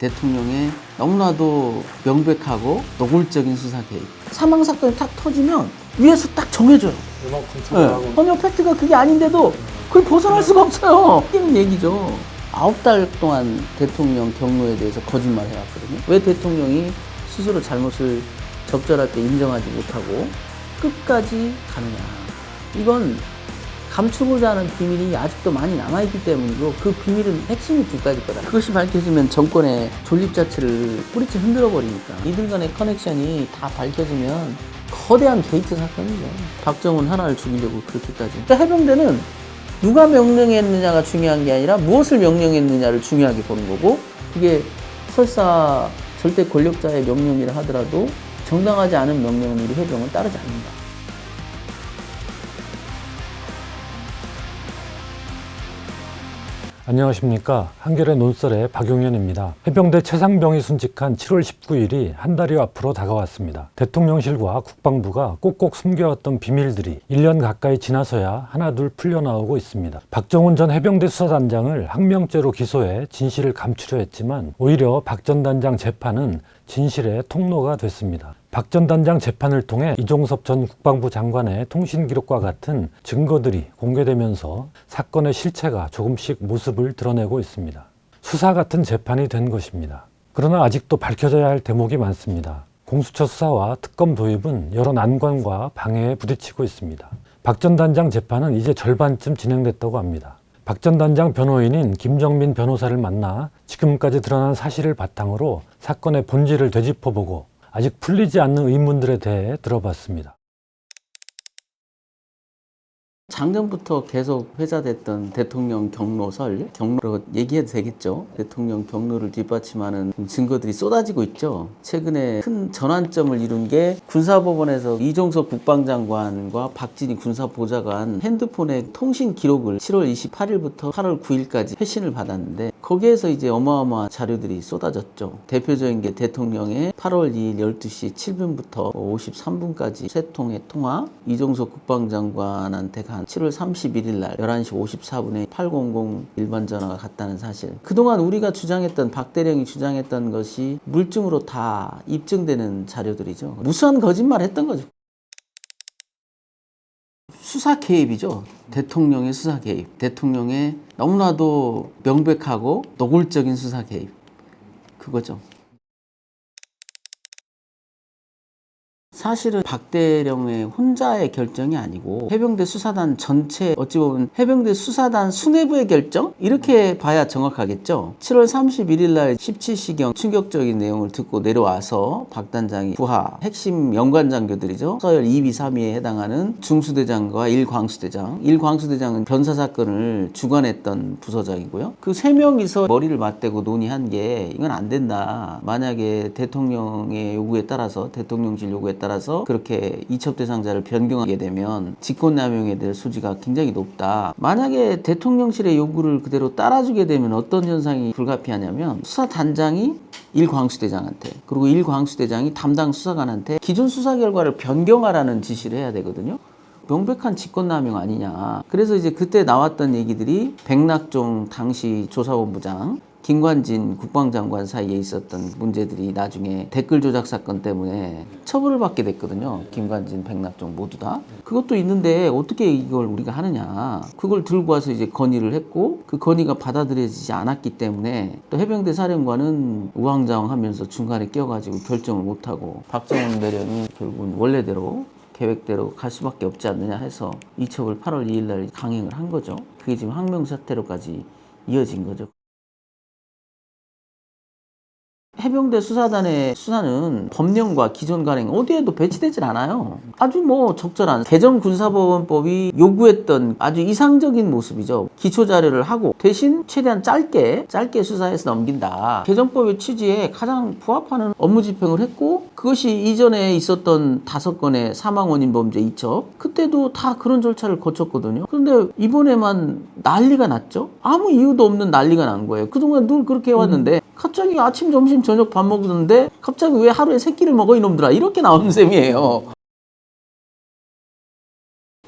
대통령의 너무나도 명백하고 노골적인 수사 개입. 사망 사건이 탁 터지면 위에서 딱 정해줘요. 이만큼 처벌하고. 전혀 팩트가 그게 아닌데도 그걸 벗어날 수가 없어요. 이런 얘기죠. 9달 동안 대통령 경로에 대해서 거짓말 해왔거든요. 왜 대통령이 스스로 잘못을 적절할 때 인정하지 못하고 끝까지 가느냐. 이건 감추고자 하는 비밀이 아직도 많이 남아있기 때문이고, 그 비밀은 핵심이 두 가지 거다. 그것이 밝혀지면 정권의 존립 자체를 뿌리째 흔들어버리니까. 이들 간의 커넥션이 다 밝혀지면 거대한 게이트 사건이죠. 박정훈 하나를 죽이려고 그렇게까지. 그러니까 해병대는 누가 명령했느냐가 중요한 게 아니라 무엇을 명령했느냐를 중요하게 보는 거고, 그게 설사 절대 권력자의 명령이라 하더라도 정당하지 않은 명령은 우리 해병은 따르지 않는다. 안녕하십니까. 한겨레 논설의 박용현입니다. 해병대 최상병이 순직한 7월 19일이 한 달여 앞으로 다가왔습니다. 대통령실과 국방부가 꼭꼭 숨겨왔던 비밀들이 1년 가까이 지나서야 하나둘 풀려나오고 있습니다. 박정훈 전 해병대 수사단장을 항명죄로 기소해 진실을 감추려 했지만 오히려 박 전 단장 재판은 진실의 통로가 됐습니다. 박 전 단장 재판을 통해 이종섭 전 국방부 장관의 통신 기록과 같은 증거들이 공개되면서 사건의 실체가 조금씩 모습을 드러내고 있습니다. 수사 같은 재판이 된 것입니다. 그러나 아직도 밝혀져야 할 대목이 많습니다. 공수처 수사와 특검 도입은 여러 난관과 방해에 부딪히고 있습니다. 박 전 단장 재판은 이제 절반쯤 진행됐다고 합니다. 박 전 단장 변호인인 김정민 변호사를 만나 지금까지 드러난 사실을 바탕으로 사건의 본질을 되짚어보고 아직 풀리지 않는 의문들에 대해 들어봤습니다. 작년부터 계속 회자됐던 대통령 경로설, 경로로 얘기해도 되겠죠. 대통령 경로를 뒷받침하는 증거들이 쏟아지고 있죠. 최근에 큰 전환점을 이룬 게 군사법원에서 이종석 국방장관과 박진희 군사보좌관 핸드폰의 통신 기록을 7월 28일부터 8월 9일까지 회신을 받았는데, 거기에서 이제 어마어마한 자료들이 쏟아졌죠. 대표적인 게 대통령의 8월 2일 12시 7분부터 53분까지 세 통의 통화, 이종석 국방장관한테 간 7월 31일 날 11시 54분에 800 일반 전화가 갔다는 사실. 그동안 우리가 주장했던, 박대령이 주장했던 것이 물증으로 다 입증되는 자료들이죠. 무수한 거짓말 했던 거죠. 수사 개입이죠. 대통령의 수사 개입. 대통령의 너무나도 명백하고 노골적인 수사 개입. 그거죠. 사실은 박대령의 혼자의 결정이 아니고 해병대 수사단 전체, 어찌 보면 해병대 수사단 수뇌부의 결정? 이렇게 봐야 정확하겠죠. 7월 31일 날 17시경 충격적인 내용을 듣고 내려와서 박 단장이 부하 핵심 연관장교들이죠. 서열 2비, 3위에 해당하는 중수대장과 1광수대장. 1광수대장은 변사 사건을 주관했던 부서장이고요. 그 세 명이서 머리를 맞대고 논의한 게 이건 안 된다. 만약에 대통령의 요구에 따라서, 대통령실 요구에 따라서 그렇게 이첩 대상자를 변경하게 되면 직권남용에 대한 소지가 굉장히 높다. 만약에 대통령실의 요구를 그대로 따라주게 되면 어떤 현상이 불가피하냐면, 수사단장이 1광수대장한테, 그리고 1광수대장이 담당 수사관한테 기존 수사 결과를 변경하라는 지시를 해야 되거든요. 명백한 직권남용 아니냐. 그래서 이제 그때 나왔던 얘기들이 백낙종 당시 조사본부장, 김관진 국방장관 사이에 있었던 문제들이 나중에 댓글 조작 사건 때문에 처벌을 받게 됐거든요. 김관진, 백낙종 모두 다. 그것도 있는데 어떻게 이걸 우리가 하느냐. 그걸 들고 와서 이제 건의를 했고, 그 건의가 받아들여지지 않았기 때문에 또 해병대 사령관은 우왕좌왕하면서 중간에 끼어가지고 결정을 못하고, 박정훈 대령이 결국은 원래대로 계획대로 갈 수밖에 없지 않느냐 해서 이첩을 8월 2일 날 강행을 한 거죠. 그게 지금 항명사태로까지 이어진 거죠. 해병대 수사단의 수사는 법령과 기존 관행 어디에도 배치되질 않아요. 아주 적절한 개정군사법원법이 요구했던 아주 이상적인 모습이죠. 기초자료를 하고 대신 최대한 짧게 수사해서 넘긴다. 개정법의 취지에 가장 부합하는 업무 집행을 했고, 그것이 이전에 있었던 5건의 사망 원인 범죄 이첩, 그때도 다 그런 절차를 거쳤거든요. 그런데 이번에만 난리가 났죠. 아무 이유도 없는 난리가 난 거예요. 그동안 늘 그렇게 해왔는데 갑자기 아침, 점심, 저녁 밥 먹는데 갑자기 왜 하루에 3끼를 먹어 이놈들아, 이렇게 나오는 셈이에요.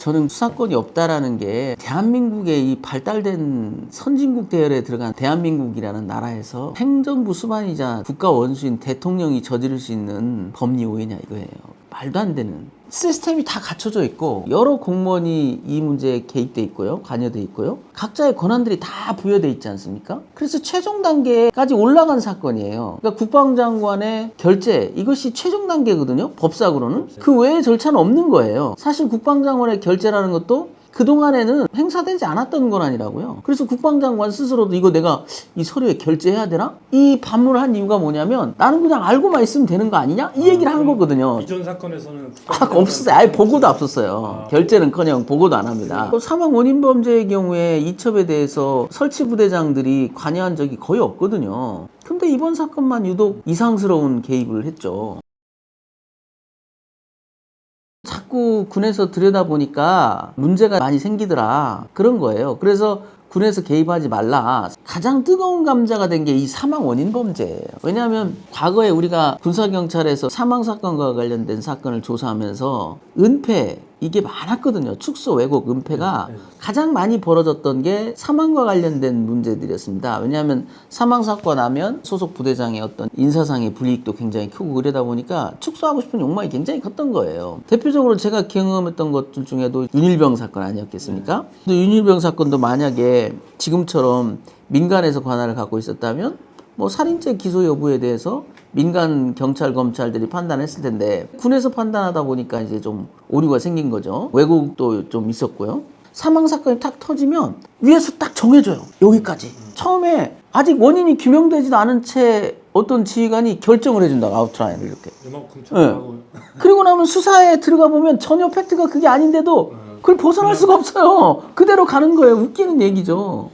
저는 수사권이 없다라는 게 대한민국의 이 발달된 선진국 대열에 들어간 대한민국이라는 나라에서 행정부 수반이자 국가 원수인 대통령이 저지를 수 있는 법리 오해냐 이거예요. 말도 안 되는. 시스템이 다 갖춰져 있고 여러 공무원이 이 문제에 개입돼 있고요. 관여돼 있고요. 각자의 권한들이 다 부여돼 있지 않습니까? 그래서 최종 단계까지 올라간 사건이에요. 그러니까 국방장관의 결재 이것이 최종 단계거든요. 법상으로는. 그 외에 절차는 없는 거예요. 사실 국방장관의 결재라는 것도 그동안에는 행사되지 않았던 권한이라고요. 그래서 국방장관 스스로도 이거 내가 이 서류에 결재해야 되나? 이 반문을 한 이유가 뭐냐면 나는 그냥 알고만 있으면 되는 거 아니냐? 이 얘기를 한 거거든요. 이전 사건에서는 없었어요. 아예 보고도 없었어요. 결재는커녕 보고도 안 합니다. 사망 원인 범죄의 경우에 이첩에 대해서 설치 부대장들이 관여한 적이 거의 없거든요. 근데 이번 사건만 유독 이상스러운 개입을 했죠. 자꾸 군에서 들여다보니까 문제가 많이 생기더라. 그런 거예요. 그래서 군에서 개입하지 말라. 가장 뜨거운 감자가 된 게 이 사망 원인 범죄예요. 왜냐하면 과거에 우리가 군사경찰에서 사망사건과 관련된 사건을 조사하면서 은폐 이게 많았거든요. 축소, 왜곡, 은폐가 가장 많이 벌어졌던 게 사망과 관련된 문제들이었습니다. 왜냐하면 사망사건 하면 소속 부대장의 어떤 인사상의 불이익도 굉장히 크고 그러다 보니까 축소하고 싶은 욕망이 굉장히 컸던 거예요. 대표적으로 제가 경험했던 것들 중에도 윤일병 사건 아니었겠습니까? 윤일병 사건도 만약에 지금처럼 민간에서 관할을 갖고 있었다면 뭐 살인죄 기소 여부에 대해서 민간 경찰 검찰들이 판단했을 텐데 군에서 판단하다 보니까 이제 좀 오류가 생긴 거죠. 왜곡도 좀 있었고요. 사망 사건이 탁 터지면 위에서 딱 정해줘요. 여기까지. 처음에 아직 원인이 규명되지도 않은 채 어떤 지휘관이 결정을 해준다. 아웃라인을 이렇게. 네. 그리고 나면 수사에 들어가 보면 전혀 팩트가 그게 아닌데도 그걸 벗어날 수가 없어요. 그대로 가는 거예요. 웃기는 얘기죠.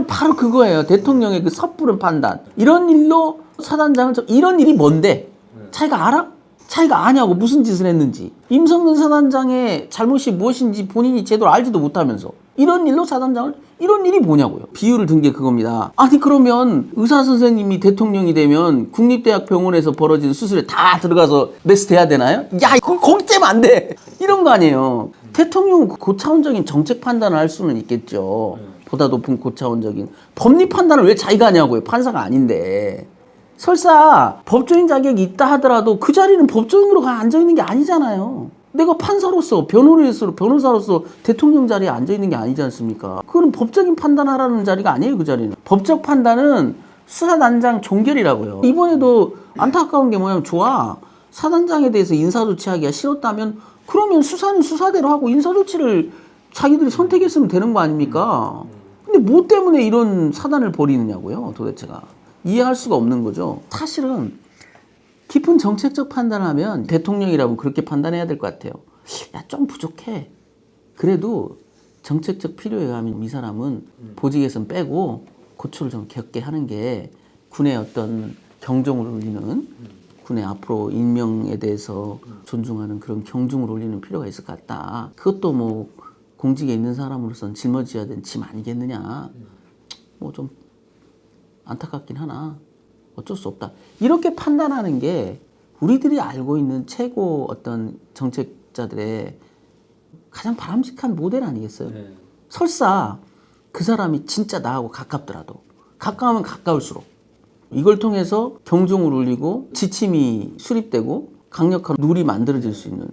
바로 그거예요. 대통령의 그 섣부른 판단. 이런 일로 사단장을 이런 일이 뭔데? 자기가 알아? 자기가 아냐고 무슨 짓을 했는지. 임성근 사단장의 잘못이 무엇인지 본인이 제대로 알지도 못하면서 이런 일로 사단장을 이런 일이 뭐냐고요. 비유를 든 게 그겁니다. 아니 그러면 의사 선생님이 대통령이 되면 국립대학병원에서 벌어진 수술에 다 들어가서 레스트 해야 되나요? 야 거기 째면 안 돼. 이런 거 아니에요. 대통령은 고차원적인 정책 판단을 할 수는 있겠죠. 보다 높은 고차원적인 법리 판단을 왜 자기가 하냐고요. 판사가 아닌데. 설사 법조인 자격이 있다 하더라도 그 자리는 법조인으로 앉아있는 게 아니잖아요. 내가 판사로서 변호사로서 대통령 자리에 앉아있는 게 아니지 않습니까? 그건 법적인 판단하라는 자리가 아니에요. 그 자리는. 법적 판단은 수사단장 종결이라고요. 이번에도 안타까운 게 뭐냐면 좋아. 사단장에 대해서 인사조치하기가 싫었다면 그러면 수사는 수사대로 하고 인사조치를 자기들이 선택했으면 되는 거 아닙니까? 근데 뭐 때문에 이런 사단을 벌이느냐고요, 도대체가. 이해할 수가 없는 거죠. 사실은 깊은 정책적 판단을 하면 대통령이라면 그렇게 판단해야 될 것 같아요. 야, 좀 부족해. 그래도 정책적 필요에 의하면 이 사람은 보직에선 빼고 고초를 좀 겪게 하는 게 군의 어떤 경종을 울리는 군의 앞으로 인명에 대해서 존중하는 그런 경중을 울리는 필요가 있을 것 같다. 그것도 뭐 공직에 있는 사람으로서는 짊어져야 되는 짐 아니겠느냐. 뭐 좀 안타깝긴 하나 어쩔 수 없다. 이렇게 판단하는 게 우리들이 알고 있는 최고 어떤 정책자들의 가장 바람직한 모델 아니겠어요? 네. 설사 그 사람이 진짜 나하고 가깝더라도 가까우면 가까울수록 이걸 통해서 경종을 울리고 지침이 수립되고 강력한 룰이 만들어질 수 있는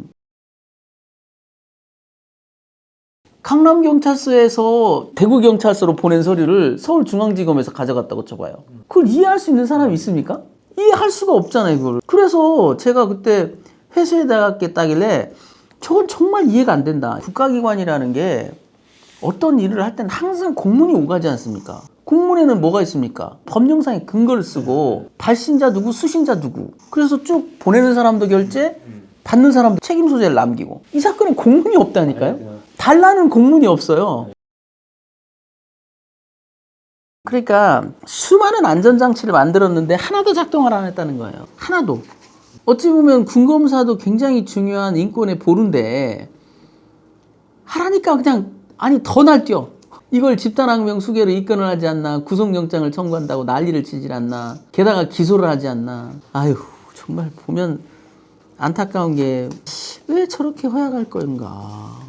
강남경찰서에서 대구경찰서로 보낸 서류를 서울중앙지검에서 가져갔다고 쳐봐요. 그걸 이해할 수 있는 사람이 있습니까? 이해할 수가 없잖아요, 그걸. 그래서 제가 그때 회수해 나갔겠다길래 저건 정말 이해가 안 된다. 국가기관이라는 게 어떤 일을 할 때는 항상 공문이 오가지 않습니까? 공문에는 뭐가 있습니까? 법령상의 근거를 쓰고 발신자 누구, 수신자 누구. 그래서 쭉 보내는 사람도 결제, 받는 사람도 책임 소재를 남기고. 이 사건에 공문이 없다니까요? 달라는 공문이 없어요. 그러니까 수많은 안전장치를 만들었는데 하나도 작동을 안 했다는 거예요. 하나도. 어찌 보면 군검사도 굉장히 중요한 인권의 보루인데 하라니까 그냥 아니 더 날뛰어. 이걸 집단항명 수개로 입건을 하지 않나, 구속영장을 청구한다고 난리를 치질 않나, 게다가 기소를 하지 않나. 아유 정말 보면 안타까운 게 왜 저렇게 허약할 건가.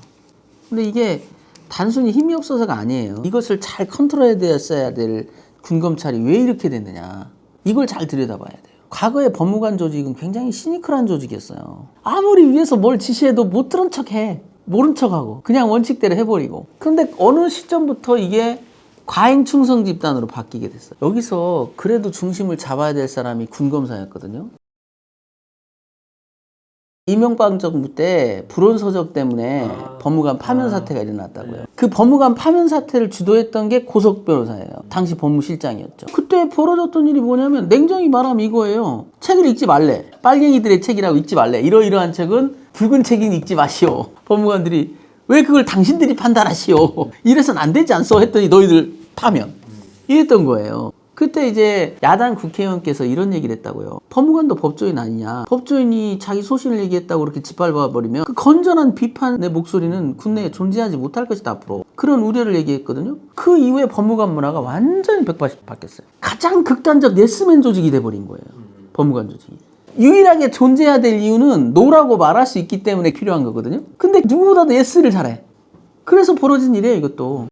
근데 이게 단순히 힘이 없어서가 아니에요. 이것을 잘 컨트롤해야 될 군검찰이 왜 이렇게 됐느냐. 이걸 잘 들여다봐야 돼요. 과거의 법무관 조직은 굉장히 시니컬한 조직이었어요. 아무리 위에서 뭘 지시해도 못 들은 척해. 모른 척하고 그냥 원칙대로 해버리고. 그런데 어느 시점부터 이게 과잉 충성 집단으로 바뀌게 됐어요. 여기서 그래도 중심을 잡아야 될 사람이 군검사였거든요. 이명박 정부 때 불온서적 때문에 법무관 파면 사태가 일어났다고요. 그 법무관 파면 사태를 주도했던 게 고석 변호사예요. 당시 법무실장이었죠. 그때 벌어졌던 일이 뭐냐면 냉정히 말하면 이거예요. 책을 읽지 말래. 빨갱이들의 책이라고 읽지 말래. 이러이러한 책은 붉은 책인 읽지 마시오. 법무관들이 왜 그걸 당신들이 판단하시오. 이래선 안 되지 않소 했더니 너희들 파면. 이랬던 거예요. 그때 이제 야당 국회의원께서 이런 얘기를 했다고요. 법무관도 법조인 아니냐. 법조인이 자기 소신을 얘기했다고 그렇게 짓밟아 버리면 그 건전한 비판의 목소리는 국내에 존재하지 못할 것이다 앞으로. 그런 우려를 얘기했거든요. 그 이후에 법무관 문화가 완전히 180도 바뀌었어요. 가장 극단적 예스맨 조직이 돼버린 거예요. 법무관 조직이. 유일하게 존재해야 될 이유는 노라고 말할 수 있기 때문에 필요한 거거든요. 근데 누구보다도 예스를 잘해. 그래서 벌어진 일이에요, 이것도.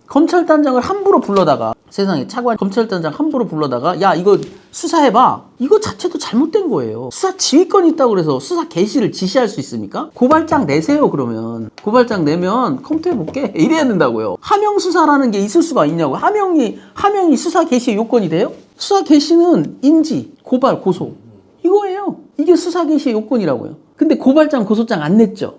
검찰단장을 함부로 불러다가 세상에 차관 검찰단장 함부로 불러다가 야 이거 수사해봐. 이거 자체도 잘못된 거예요. 수사 지휘권이 있다고 그래서 수사 개시를 지시할 수 있습니까? 고발장 내세요. 그러면 고발장 내면 컴퓨터해볼게 이래야 된다고요. 하명 수사라는 게 있을 수가 있냐고. 하명이 수사 개시의 요건이 돼요? 수사 개시는 인지, 고발, 고소 이거예요. 이게 수사 개시의 요건이라고요. 근데 고발장, 고소장 안 냈죠.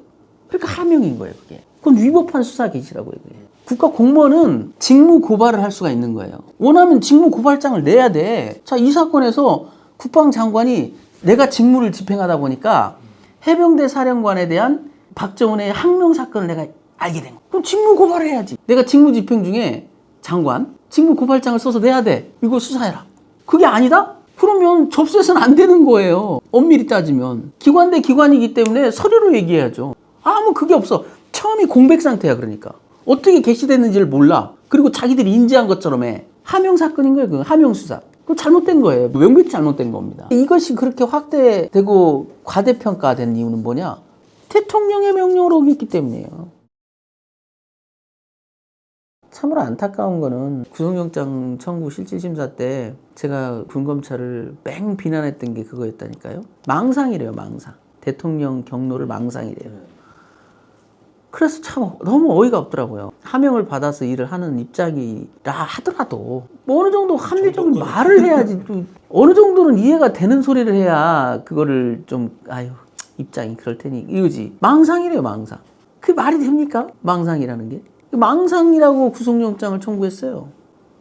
그러니까 하명인 거예요. 그게. 그건 위법한 수사 개시라고요. 그게. 국가 공무원은 직무 고발을 할 수가 있는 거예요. 원하면 직무 고발장을 내야 돼. 자, 이 사건에서 국방장관이 내가 직무를 집행하다 보니까 해병대 사령관에 대한 박정훈의 항명 사건을 내가 알게 된 거야. 그럼 직무 고발을 해야지. 내가 직무 집행 중에 장관 직무 고발장을 써서 내야 돼. 이거 수사해라. 그게 아니다? 그러면 접수해서는 안 되는 거예요. 엄밀히 따지면. 기관 대 기관이기 때문에 서류로 얘기해야죠. 아무 그게 없어. 처음이 공백 상태야. 그러니까. 어떻게 개시됐는지를 몰라. 그리고 자기들이 인지한 것처럼 해. 하명 사건인 거예요. 그 하명 수사. 그거 잘못된 거예요. 명백히 잘못된 겁니다. 이것이 그렇게 확대되고 과대평가된 이유는 뭐냐? 대통령의 명령으로 오겠기 때문이에요. 참으로 안타까운 거는 구속영장 청구 실질심사 때 제가 군검찰을 맹 비난했던 게 그거였다니까요. 망상이래요. 망상. 대통령 경로를 망상이래요. 그래서 참 너무 어이가 없더라고요. 하명을 받아서 일을 하는 입장이라 하더라도 뭐 어느 정도 합리적인 말을 해야지. 어느 정도는 이해가 되는 소리를 해야 그거를 좀 아유 입장이 그럴 테니 이거지. 망상이래요. 망상. 그게 말이 됩니까? 망상이라는 게. 망상이라고 구속영장을 청구했어요.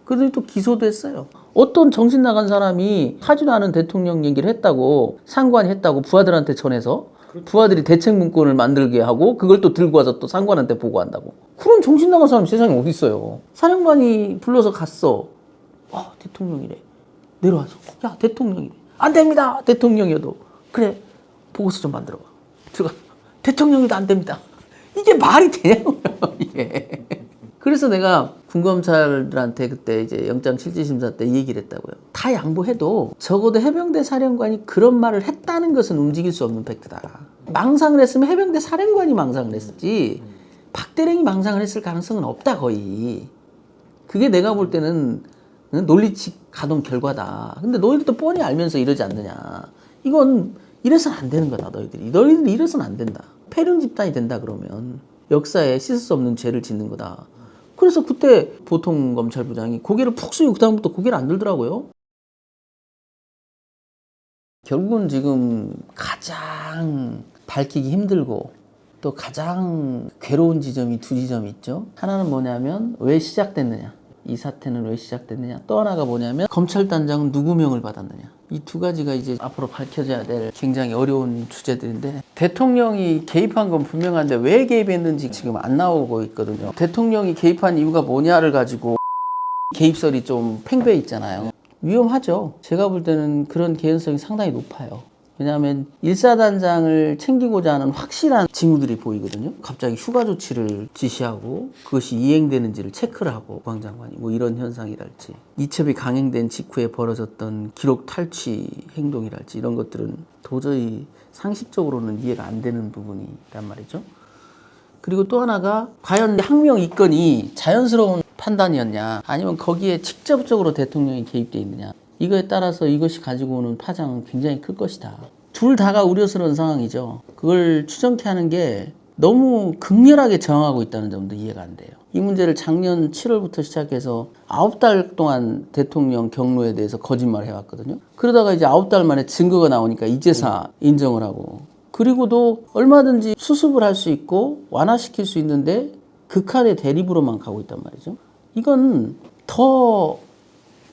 그래서 또 기소도 했어요. 어떤 정신 나간 사람이 하지도 않은 대통령 얘기를 했다고 상관이 했다고 부하들한테 전해서 부하들이 대책 문건을 만들게 하고 그걸 또 들고 와서 또 상관한테 보고한다고. 그런 정신 나간 사람이 세상에 어디 있어요. 사령관이 불러서 갔어. 대통령이래. 내려와서 야 대통령이래. 안 됩니다. 대통령이어도. 그래 보고서 좀 만들어봐. 들어가. 대통령이도 안 됩니다. 이게 말이 되냐고요. 이게. 그래서 내가 군검찰들한테 그때 이제 영장실질심사 때 이 얘기를 했다고요. 다 양보해도 적어도 해병대 사령관이 그런 말을 했다는 것은 움직일 수 없는 팩트다. 망상을 했으면 해병대 사령관이 망상을 했었지 박대령이 망상을 했을 가능성은 없다 거의. 그게 내가 볼 때는 논리적 가동 결과다. 근데 너희들도 뻔히 알면서 이러지 않느냐. 이건 이래서는 안 되는 거다. 너희들이 이래서는 안 된다. 패륜 집단이 된다 그러면 역사에 씻을 수 없는 죄를 짓는 거다. 그래서 그때 보통 검찰부장이 고개를 푹 숙이고 그다음부터 고개를 안 들더라고요. 결국은 지금 가장 밝히기 힘들고 또 가장 괴로운 지점이 두 지점이 있죠. 하나는 뭐냐면 왜 시작됐느냐. 이 사태는 왜 시작됐느냐. 또 하나가 뭐냐면 검찰단장은 누구 명을 받았느냐. 이 두 가지가 이제 앞으로 밝혀져야 될 굉장히 어려운 주제들인데 대통령이 개입한 건 분명한데 왜 개입했는지 지금 안 나오고 있거든요. 대통령이 개입한 이유가 뭐냐를 가지고 개입설이 좀 팽배해 있잖아요. 위험하죠. 제가 볼 때는 그런 개연성이 상당히 높아요. 왜냐하면 일사단장을 챙기고자 하는 확실한 징후들이 보이거든요. 갑자기 휴가 조치를 지시하고 그것이 이행되는지를 체크를 하고 국방장관이 뭐 이런 현상이랄지 이첩이 강행된 직후에 벌어졌던 기록 탈취 행동이랄지 이런 것들은 도저히 상식적으로는 이해가 안 되는 부분이란 말이죠. 그리고 또 하나가 과연 항명 이건이 자연스러운 판단이었냐 아니면 거기에 직접적으로 대통령이 개입되어 있느냐 이거에 따라서 이것이 가지고 오는 파장은 굉장히 클 것이다. 둘 다가 우려스러운 상황이죠. 그걸 추정케 하는 게 너무 극렬하게 저항하고 있다는 점도 이해가 안 돼요. 이 문제를 작년 7월부터 시작해서 9달 동안 대통령 경로에 대해서 거짓말을 해왔거든요. 그러다가 이제 9달 만에 증거가 나오니까 이제사 인정을 하고 그리고도 얼마든지 수습을 할 수 있고 완화시킬 수 있는데 극한의 대립으로만 가고 있단 말이죠. 이건 더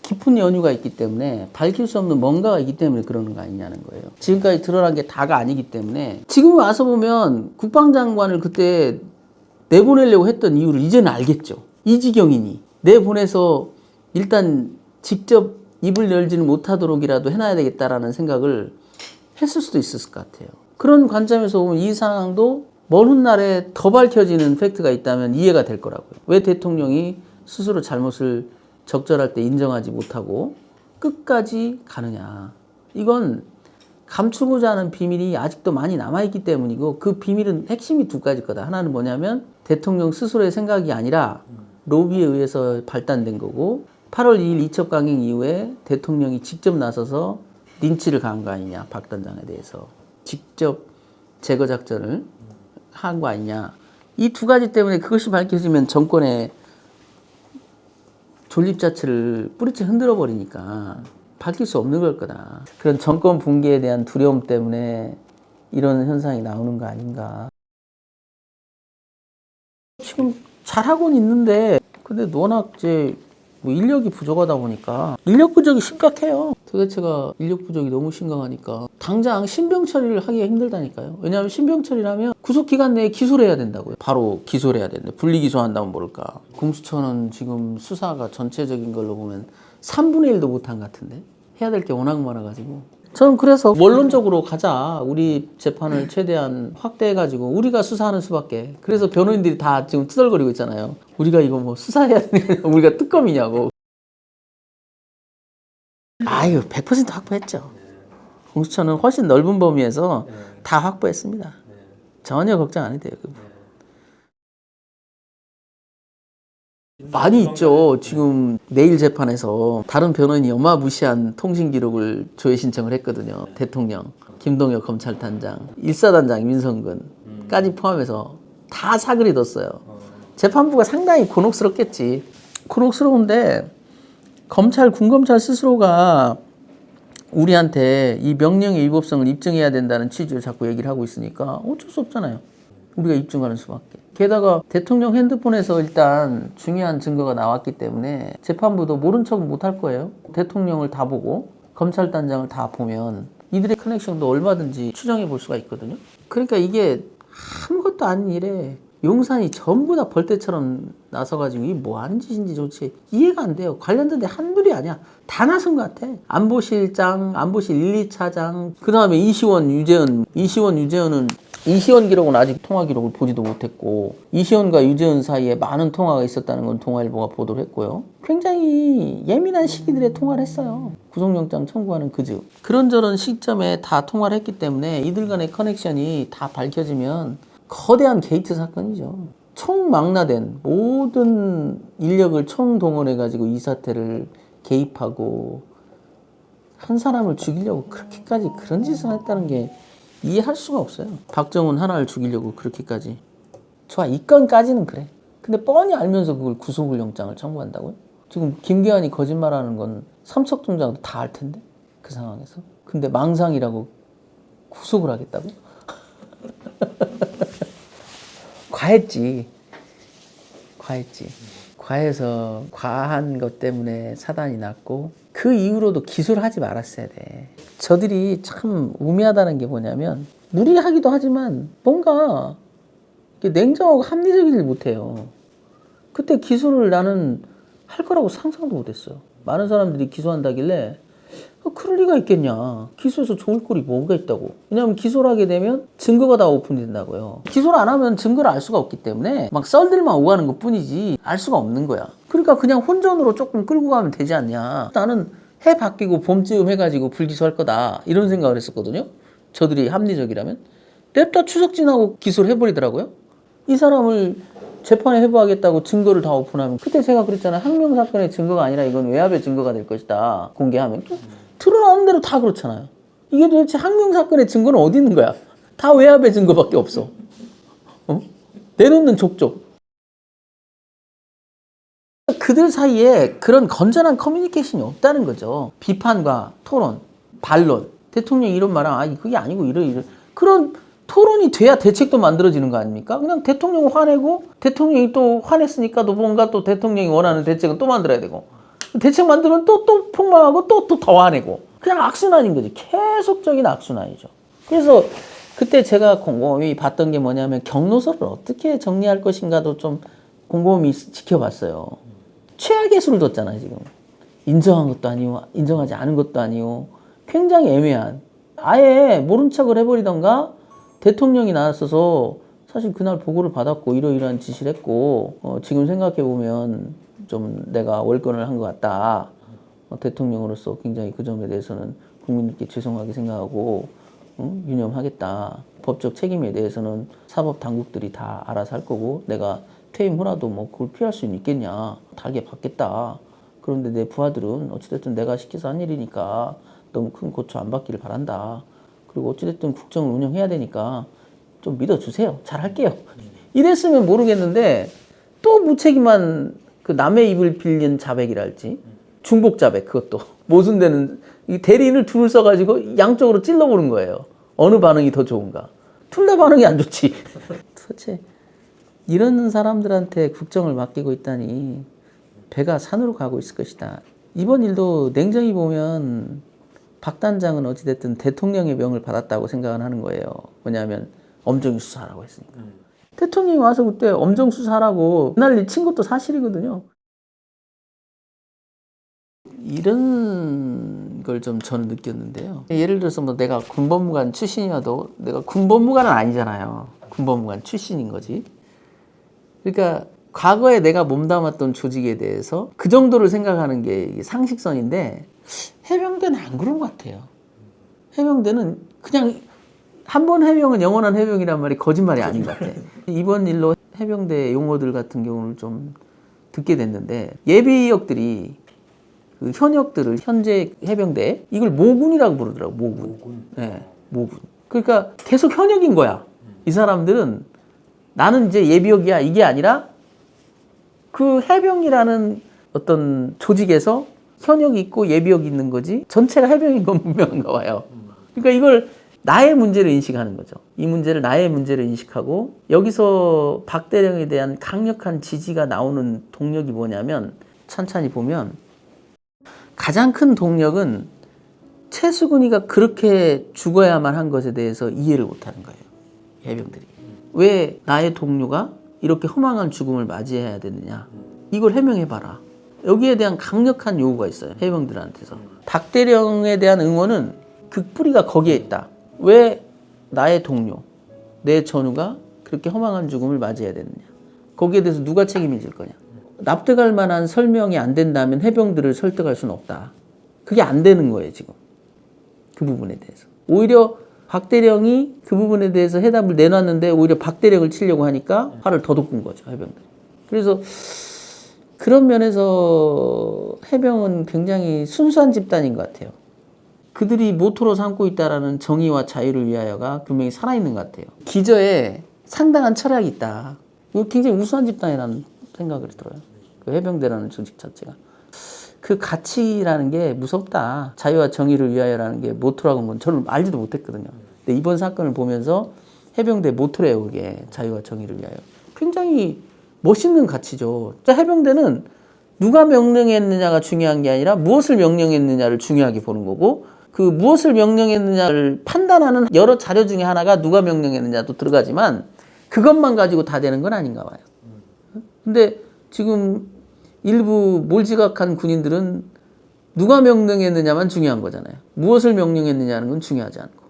깊은 연유가 있기 때문에 밝힐 수 없는 뭔가가 있기 때문에 그러는 거 아니냐는 거예요. 지금까지 드러난 게 다가 아니기 때문에 지금 와서 보면 국방장관을 그때 내보내려고 했던 이유를 이제는 알겠죠. 이 지경이니 내보내서 일단 직접 입을 열지는 못하도록이라도 해놔야 되겠다라는 생각을 했을 수도 있었을 것 같아요. 그런 관점에서 보면 이 상황도 먼 훗날에 더 밝혀지는 팩트가 있다면 이해가 될 거라고요. 왜 대통령이 스스로 잘못을 적절할 때 인정하지 못하고 끝까지 가느냐. 이건 감추고자 하는 비밀이 아직도 많이 남아있기 때문이고 그 비밀은 핵심이 두 가지 거다. 하나는 뭐냐면 대통령 스스로의 생각이 아니라 로비에 의해서 발단된 거고 8월 2일 이첩 강행 이후에 대통령이 직접 나서서 린치를 가한 거 아니냐. 박 단장에 대해서. 직접 제거 작전을 한 거 아니냐. 이 두 가지 때문에 그것이 밝혀지면 정권의 존립 자체를 뿌리째 흔들어 버리니까 밝힐 수 없는 걸 거다. 그런 정권 붕괴에 대한 두려움 때문에 이런 현상이 나오는 거 아닌가. 지금 잘하고는 있는데 근데 워낙 이제 뭐 인력이 부족하다 보니까 인력 부족이 심각해요. 도대체가 인력 부족이 너무 심각하니까 당장 신병 처리를 하기가 힘들다니까요. 왜냐하면 신병 처리를 구속 기간 내에 기소를 해야 된다고요. 바로 기소를 해야 된다. 분리 기소한다면 모를까. 공수처는 지금 수사가 전체적인 걸로 보면 3분의 1도 못한 것 같은데 해야 될 게 워낙 많아가지고 저는 그래서 원론적으로 가자. 우리 재판을 최대한 확대해가지고 우리가 수사하는 수밖에. 그래서 변호인들이 다 지금 투덜거리고 있잖아요. 우리가 이거 뭐 수사해야 되는 우리가 특검이냐고. 아유 100% 확보했죠. 공수처는 훨씬 넓은 범위에서 다 확보했습니다. 전혀 걱정 안 해도 돼요. 많이 있죠. 지금 내일 재판에서 다른 변호인이 어마무시한 통신 기록을 조회 신청을 했거든요. 대통령, 김동혁 검찰단장, 일사단장 민성근까지 포함해서 다 사글이 뒀어요. 재판부가 상당히 곤혹스럽겠지. 곤혹스러운데 검찰, 군검찰 스스로가 우리한테 이 명령의 위법성을 입증해야 된다는 취지로 자꾸 얘기를 하고 있으니까 어쩔 수 없잖아요. 우리가 입증하는 수밖에. 게다가 대통령 핸드폰에서 일단 중요한 증거가 나왔기 때문에 재판부도 모른 척은 못할 거예요. 대통령을 다 보고 검찰단장을 다 보면 이들의 커넥션도 얼마든지 추정해 볼 수가 있거든요. 그러니까 이게 아무것도 아닌 일에 용산이 전부 다 벌떼처럼 나서가지고 이게 뭐 하는 짓인지 도대체 이해가 안 돼요. 관련된 데 한둘이 아니야. 다 나선 것 같아. 안보실장, 안보실 1, 2차장, 그 다음에 이시원, 유재현. 유재현은 이시원 기록은 아직 통화 기록을 보지도 못했고 이시원과 유재현 사이에 많은 통화가 있었다는 건 동아일보가 보도를 했고요. 굉장히 예민한 시기들에 통화를 했어요. 구속영장 청구하는 그즈. 그런저런 시점에 다 통화를 했기 때문에 이들 간의 커넥션이 다 밝혀지면 거대한 게이트 사건이죠. 총망라된 모든 인력을 총동원해가지고 이 사태를 개입하고 한 사람을 죽이려고 그렇게까지 그런 짓을 했다는 게 이해할 수가 없어요. 박정훈 하나를 죽이려고 그렇게까지. 좋아, 이 건까지는 그래. 근데 뻔히 알면서 그걸 구속영장을 청구한다고요? 지금 김계환이 거짓말하는 건 삼척동장도 다 알 텐데 그 상황에서. 근데 망상이라고 구속을 하겠다고? 과했지. 과해서 과한 것 때문에 사단이 났고 그 이후로도 기소를 하지 말았어야 돼. 저들이 참 우매하다는 게 뭐냐면 무리하기도 하지만 뭔가 냉정하고 합리적이지 못해요. 그때 기소를 나는 할 거라고 상상도 못했어요. 많은 사람들이 기소한다길래 그럴 리가 있겠냐. 기소해서 좋을 꼴이 뭐가 있다고. 왜냐하면 기소를 하게 되면 증거가 다 오픈된다고요. 기소를 안 하면 증거를 알 수가 없기 때문에 막 썰들만 오가는 것 뿐이지 알 수가 없는 거야. 그러니까 그냥 혼전으로 조금 끌고 가면 되지 않냐. 나는 해 바뀌고 봄쯤 해가지고 불기소할 거다 이런 생각을 했었거든요. 저들이 합리적이라면. 냅다 추석 지나고 기소를 해버리더라고요. 이 사람을 재판에 회부하겠다고 증거를 다 오픈하면, 그때 제가 그랬잖아요. 항명 사건의 증거가 아니라 이건 외압의 증거가 될 것이다. 공개하면. 드러나는 대로 다 그렇잖아요. 이게 도대체 항명 사건의 증거는 어디 있는 거야? 다 외압의 증거밖에 없어. 내놓는 족족. 그들 사이에 그런 건전한 커뮤니케이션이 없다는 거죠. 비판과 토론, 반론. 대통령이 이런 말하면 그게 아니고 이런 그런 토론이 돼야 대책도 만들어지는 거 아닙니까? 그냥 대통령 화내고 대통령이 또 화냈으니까 또 뭔가 또 대통령이 원하는 대책은 또 만들어야 되고, 대책 만들면 또 폭망하고 또 더 화내고, 그냥 악순환인 거지. 계속적인 악순환이죠. 그래서 그때 제가 곰곰이 봤던 게 뭐냐면 경로서를 어떻게 정리할 것인가도 좀 곰곰이 지켜봤어요. 최악의 수를 뒀잖아요. 지금 인정한 것도 아니고 인정하지 않은 것도 아니고 굉장히 애매한, 아예 모른 척을 해버리던가 대통령이 나서서 사실 그날 보고를 받았고 이러이러한 지시를 했고 지금 생각해보면 좀 내가 월권을 한 것 같다. 대통령으로서 굉장히 그 점에 대해서는 국민들께 죄송하게 생각하고 유념하겠다. 법적 책임에 대해서는 사법당국들이 다 알아서 할 거고 내가 퇴임 후라도 뭐 그걸 피할 수는 있겠냐. 달게 받겠다. 그런데 내 부하들은 어찌됐든 내가 시켜서 한 일이니까 너무 큰 고초 안 받기를 바란다. 그리고 어찌됐든 국정을 운영해야 되니까 좀 믿어주세요. 잘할게요. 이랬으면 모르겠는데 또 무책임한 그 남의 입을 빌린 자백이랄지, 중복 자백, 그것도 모순되는, 이 대리인을 둘을 써가지고 양쪽으로 찔러보는 거예요. 어느 반응이 더 좋은가. 둘 다 반응이 안 좋지. 도대체 이런 사람들한테 국정을 맡기고 있다니 배가 산으로 가고 있을 것이다. 이번 일도 냉정히 보면 박 단장은 어찌됐든 대통령의 명을 받았다고 생각을 하는 거예요. 뭐냐면 엄정히 수사하라고 했으니까. 대통령이 와서 그때 엄정 수사하라고 난리 친 것도 사실이거든요. 이런 걸 좀 저는 느꼈는데요. 예를 들어서 뭐 내가 군법무관 출신이어도, 내가 군법무관은 아니잖아요. 군법무관 출신인 거지. 그러니까 과거에 내가 몸담았던 조직에 대해서 그 정도를 생각하는 게 상식선인데, 해병대는 안 그런 것 같아요. 해병대는 그냥 한 번 해병은 영원한 해병이란 말이 거짓말이 아닌 것 같아. 이번 일로 해병대 용어들 같은 경우를 좀 듣게 됐는데, 예비역들이 그 현역들을 현재 해병대 이걸 모군이라고 부르더라고. 모군. 네, 모군. 그러니까 계속 현역인 거야. 이 사람들은 나는 이제 예비역이야 이게 아니라 그 해병이라는 어떤 조직에서 현역이 있고 예비역이 있는 거지 전체가 해병인 건 분명한가 봐요. 그러니까 이걸 나의 문제를 인식하는 거죠. 이 문제를 나의 문제를 인식하고, 여기서 박대령에 대한 강력한 지지가 나오는 동력이 뭐냐면, 찬찬히 보면 가장 큰 동력은 최수근이가 그렇게 죽어야만 한 것에 대해서 이해를 못하는 거예요. 해병들이. 왜 나의 동료가 이렇게 허망한 죽음을 맞이해야 되느냐. 이걸 해명해봐라. 여기에 대한 강력한 요구가 있어요. 해병들한테서. 박대령에 대한 응원은 그 뿌리가 거기에 있다. 왜 나의 동료, 내 전우가 그렇게 허망한 죽음을 맞이해야 되느냐. 거기에 대해서 누가 책임을 질 거냐. 납득할 만한 설명이 안 된다면 해병들을 설득할 수는 없다. 그게 안 되는 거예요, 지금. 그 부분에 대해서. 오히려 박대령이 그 부분에 대해서 해답을 내놨는데 오히려 박대령을 치려고 하니까 화를 더 돋군 거죠, 해병들이. 그래서 그런 면에서 해병은 굉장히 순수한 집단인 것 같아요. 그들이 모토로 삼고 있다라는 정의와 자유를 위하여가 분명히 살아있는 것 같아요. 기저에 상당한 철학이 있다. 이거 굉장히 우수한 집단이라는 생각을 들어요. 그 해병대라는 조직 자체가. 그 가치라는 게 무섭다. 자유와 정의를 위하여라는 게 모토라고 뭐 저는 알지도 못했거든요. 근데 이번 사건을 보면서 해병대 모토래요, 그게. 자유와 정의를 위하여. 굉장히 멋있는 가치죠. 해병대는 누가 명령했느냐가 중요한 게 아니라 무엇을 명령했느냐를 중요하게 보는 거고, 그 무엇을 명령했느냐를 판단하는 여러 자료 중에 하나가 누가 명령했느냐도 들어가지만 그것만 가지고 다 되는 건 아닌가 봐요. 근데 지금 일부 몰지각한 군인들은 누가 명령했느냐만 중요한 거잖아요. 무엇을 명령했느냐는 건 중요하지 않고.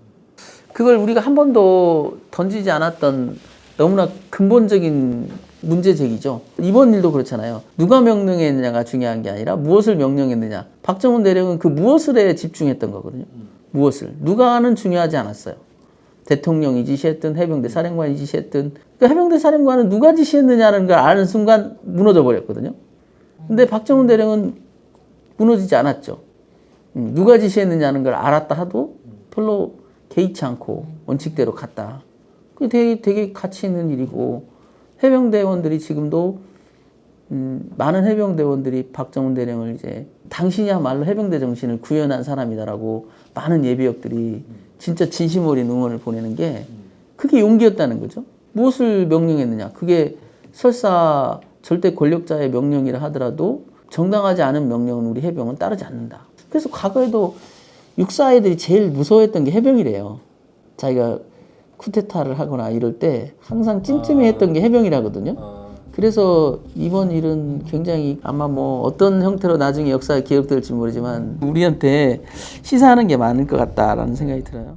그걸 우리가 한 번도 던지지 않았던 너무나 근본적인 문제 제기죠. 이번 일도 그렇잖아요. 누가 명령했느냐가 중요한 게 아니라 무엇을 명령했느냐. 박정훈 대령은 그 무엇을에 집중했던 거거든요. 무엇을. 누가는 중요하지 않았어요. 대통령이 지시했든 해병대 사령관이 지시했든. 그 해병대 사령관은 누가 지시했느냐는 걸 아는 순간 무너져 버렸거든요. 근데 박정훈 대령은 무너지지 않았죠. 누가 지시했느냐는 걸 알았다 하도 별로 개의치 않고 원칙대로 갔다. 그게 되게 가치 있는 일이고, 해병대원들이 지금도 많은 해병대원들이 박정훈 대령을 이제 당신이야말로 해병대 정신을 구현한 사람이다라고 많은 예비역들이 진짜 진심 어린 응원을 보내는 게 그게 용기였다는 거죠. 무엇을 명령했느냐. 그게 설사 절대 권력자의 명령이라 하더라도 정당하지 않은 명령은 우리 해병은 따르지 않는다. 그래서 과거에도 육사 애들이 제일 무서워했던 게 해병이래요. 자기가 쿠데타를 하거나 이럴 때 항상 찜찜해 했던 게 해병이라거든요. 그래서 이번 일은 굉장히 아마 뭐 어떤 형태로 나중에 역사에 기억될지 모르지만 우리한테 시사하는 게 많을 것 같다라는 생각이 들어요.